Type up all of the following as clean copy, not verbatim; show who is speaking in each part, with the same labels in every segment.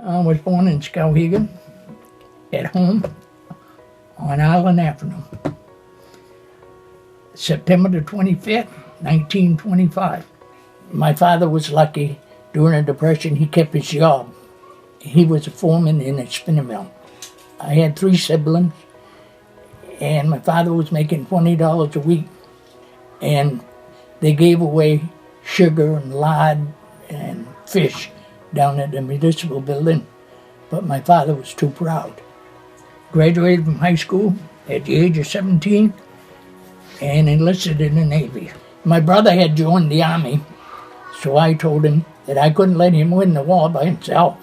Speaker 1: I was born in Skowhegan, at home on Island Avenue. September the 25th, 1925. My father was lucky. During the Depression, he kept his job. He was a foreman in a spinning mill. I had 3 siblings, and my father was making $20 a week. And they gave away sugar and lard and fish down at the municipal building, but my father was too proud. Graduated from high school at the age of 17 and enlisted in the Navy. My brother had joined the Army, so I told him that I couldn't let him win the war by himself.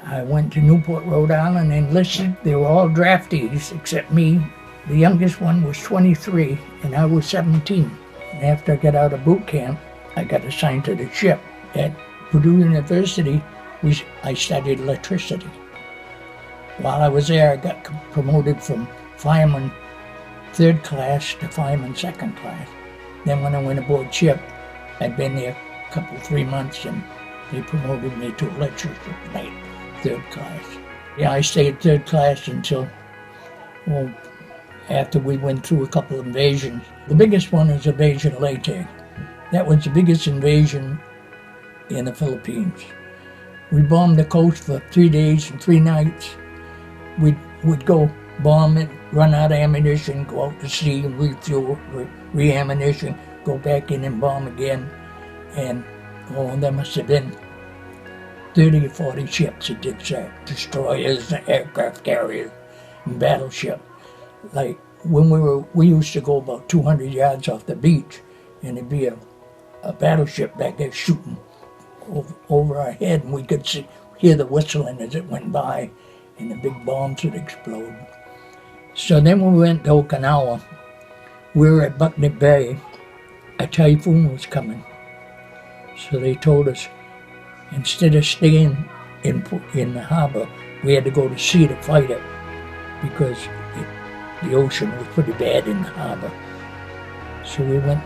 Speaker 1: I went to Newport, Rhode Island, and enlisted. They were all draftees except me. The youngest one was 23 and I was 17. And after I got out of boot camp, I got assigned to the ship. At Purdue University, I studied electricity. While I was there, I got promoted from fireman 3rd class to fireman 2nd class. Then when I went aboard ship, I'd been there a couple, 3 months, and they promoted me to electrician 3rd class. Yeah, I stayed 3rd class until, after we went through a couple of invasions. The biggest one was Invasion Leyte. That was the biggest invasion in the Philippines. We bombed the coast for 3 days and 3 nights. We'd go bomb it, run out of ammunition, go out to sea and refuel, re-ammunition, go back in and bomb again. And there must have been 30 or 40 ships that did that. Destroyers, aircraft carriers, and battleship. Like when we used to go about 200 yards off the beach, and there'd be a battleship back there shooting over our head, and we could hear the whistling as it went by, and the big bombs would explode. So then we went to Okinawa. We were at Bucknet Bay. A typhoon was coming. So they told us, instead of staying in the harbor, we had to go to sea to fight it, because the ocean was pretty bad in the harbor. So we went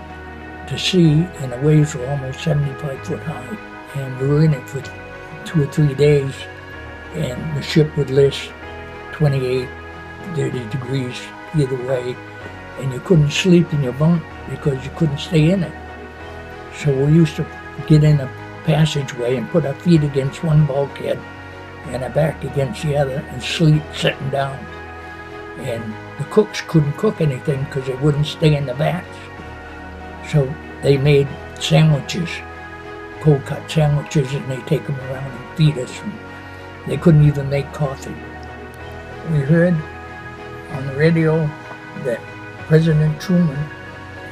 Speaker 1: to sea, and the waves were almost 75 foot high. And we were in it for 2 or 3 days, and the ship would list 28, 30 degrees either way, and you couldn't sleep in your bunk because you couldn't stay in it. So we used to get in a passageway and put our feet against one bulkhead and our back against the other and sleep sitting down. And the cooks couldn't cook anything because they wouldn't stay in the vats. So they made sandwiches, cold cut sandwiches, and they take them around and feed us. And they couldn't even make coffee. We heard on the radio that President Truman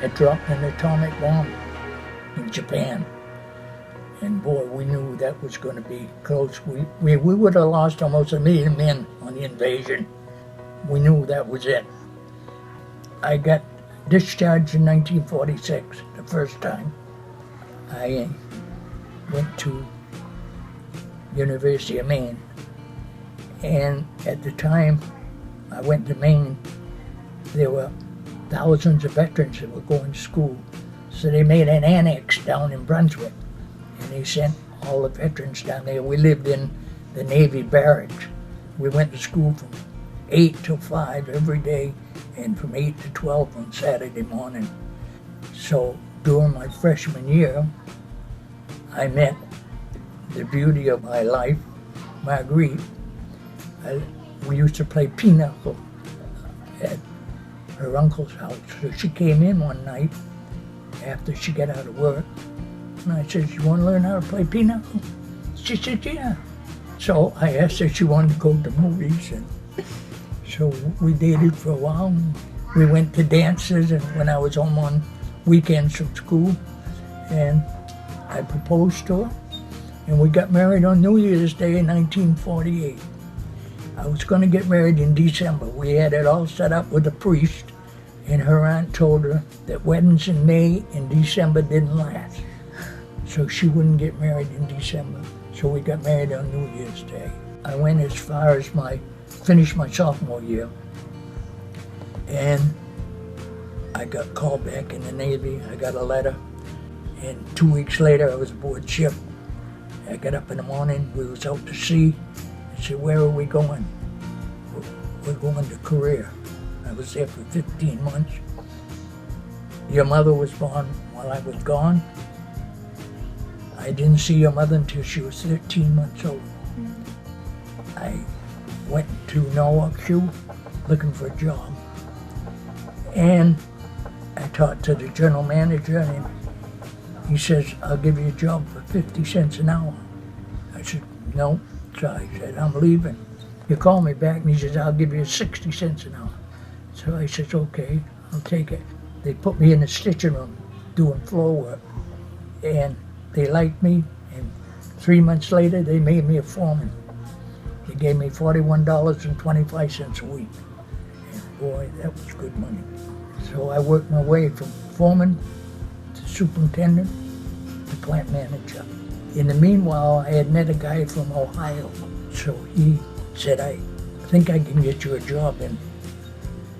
Speaker 1: had dropped an atomic bomb in Japan. And boy, we knew that was going to be close. We would have lost almost 1 million men on the invasion. We knew that was it. I got discharged in 1946, the first time. I went to University of Maine. And at the time I went to Maine, there were thousands of veterans that were going to school. So they made an annex down in Brunswick, and they sent all the veterans down there. We lived in the Navy barracks. We went to school from 8 till 5 every day, and from 8 to 12 on Saturday morning. So during my freshman year, I met the beauty of my life, Marguerite. We used to play pinochle at her uncle's house. So she came in one night after she got out of work, and I said, "You want to learn how to play pinochle?" She said, "Yeah." So I asked her if she wanted to go to movies, and so we dated for a while. We went to dances, and when I was home on weekends from school, and I proposed to her, and we got married on New Year's Day in 1948. I was going to get married in December. We had it all set up with a priest, and her aunt told her that weddings in May and December didn't last, so she wouldn't get married in December. So we got married on New Year's Day. I went as far as finished my sophomore year, and I got called back in the Navy. I got a letter, and 2 weeks later I was aboard ship. I got up in the morning, we was out to sea. He said, where are we going? We're going to Korea. I was there for 15 months. Your mother was born while I was gone. I didn't see your mother until she was 13 months old. I went to Norwalk Shoe looking for a job. And I talked to the general manager, and he says, I'll give you a job for 50 cents an hour. I said, no. So I said, I'm leaving. He called me back and he says, I'll give you 60 cents an hour. So I said, okay, I'll take it. They put me in the stitching room doing floor work, and they liked me, and 3 months later they made me a foreman. They gave me $41.25 a week. And boy, that was good money. So I worked my way from foreman to superintendent to plant manager. In the meanwhile, I had met a guy from Ohio. So he said, I think I can get you a job in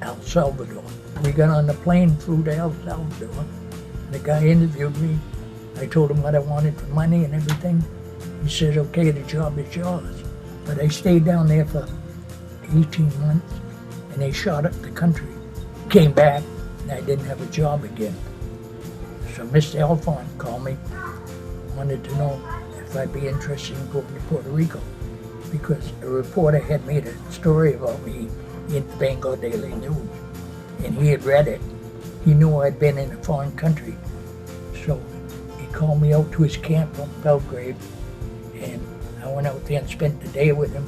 Speaker 1: El Salvador. We got on the plane, flew to El Salvador. The guy interviewed me. I told him what I wanted for money and everything. He said, okay, the job is yours. But I stayed down there for 18 months, and they shot up the country. Came back, and I didn't have a job again. So Mr. Elwin called me, wanted to know if I'd be interested in going to Puerto Rico, because a reporter had made a story about me in the Bangor Daily News, and he had read it. He knew I'd been in a foreign country. So he called me out to his camp in Belgrade, and I went out there and spent the day with him,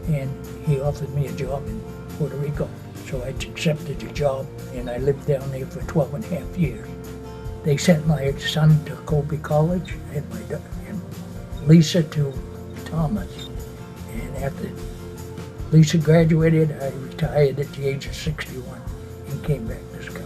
Speaker 1: and he offered me a job in Puerto Rico. So I accepted the job, and I lived down there for 12 and a half years. They sent my son to Colby College, and my daughter, and Lisa to Thomas. And after Lisa graduated, I retired at the age of 61 and came back to Scotland.